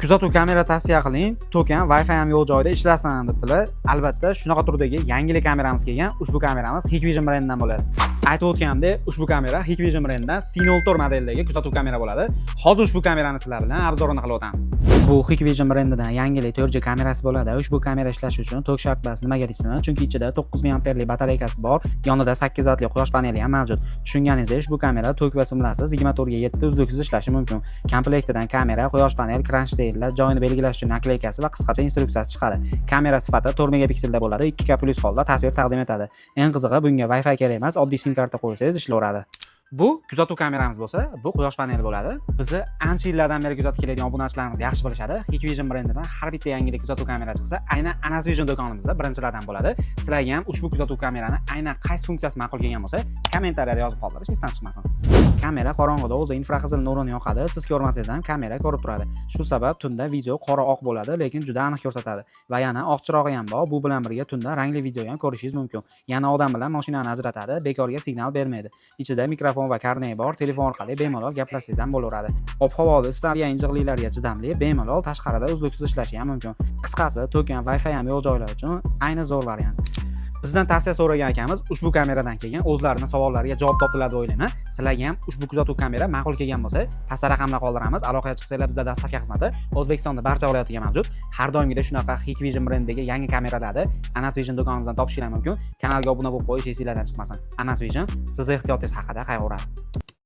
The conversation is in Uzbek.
Kuzatuv kamera tavsiya qiling. To'kan Wi-Fi ham yo'q joyda ishlasin debdilar. Albatta, shunaqa turdagi yangilik kameramiz kelgan. Ushbu kameramiz Hikvision brendidan bo'ladi. Aytib o'tganimdek, ushbu kamera Hikvision brendidan C04 modeldagi kuzatuv kamera bo'ladi. Hozir ushbu kamerani sizlar bilan obzorini qilib o'tamiz. Bu Hikvision brendidan yangilik 4G kamerasi bo'ladi. Ushbu kamera ishlashi uchun tok shart bas nimaga deysizmi? Chunki ichida 9000 amperlik batareykasi bor, yonida 8 vatli quyosh paneli ham mavjud. Tushunganingizdek, ushbu kamera tok va simlasiz 24 ga 7 uzluksiz ishlashi mumkin. Komplektidan kamera, quyosh panel, kronshtaynlar, joyini belgilash uchun nakleykasi va qisqacha instruksiyasi chiqadi. Kamera sifati 4 megapikselda bo'ladi, 2K+ holda tasvir taqdim etadi. Eng qizig'i, bunga Wi-Fi kerak emas, oddiy sim karta qo'ysangiz ishlaveradi. Bu kuzatuv kameramiz bo'lsa, bu quyosh paneli bo'ladi. Bizni ancha yillardan beri kuzatib keladigan obunachilarimiz yaxshi bilishadi. Hikvision brendidan har bitta yangilik kuzatuv kamera chiqsa, aynan Anasvision do'konimizda birinchilardan bo'ladi. Sizlarga ham ushbu kuzatuv kamerani aynan qaysi funksiyasi ma'qul kelgan bo'lsa, kommentariyada yozib qoldirish esdan chiqmasin. Kamera qorong'ida o'zi infraqizil nurini yoqadi. Siz ko'rmasangiz ham kamera ko'rib turadi. Shu sabab tunda video qora oq bo'ladi, lekin juda aniq ko'rsatadi. Va yana oq chirog'i ham bor. Bu bilan birga tunda rangli video ham ko'rishingiz mumkin. Yana odam bilan mashinani ajratadi, bekorga signal bermaydi. Ichida mikrofon va karnet bor, telefon orqali bemalol gaplashsangiz ham bo'laveradi. Ob-havoda istalgan injiqliklarga chidamli, bemalol tashqarida uzluksiz ishlashi ham mumkin. Qisqasi, to'kan Wi-Fi ham yo'q joylar uchun ayni zo'r variant. Bizdan tavsiya so'ragan akamiz ushbu kameradan kelgan o'zlarining savollariga javob topdilar deb o'ylayman. Sizlarga ham ushbu kuzatuv kamera ma'qul kelgan bo'lsa, pastda raqamlar qoldiramiz. Aloqaga chiqsanglar bizda dastavka xizmati O'zbekistonda barcha viloyatlarda mavjud. Har doimgidek shunaqa Hikvision brendidagi yangi kameralarni Anasvision do'konimizdan topishingiz mumkin. Kanalga obuna bo'lib qo'yish esingizdan chiqmasin. Anasvision siz ehtiyotingiz haqida qayg'uradi.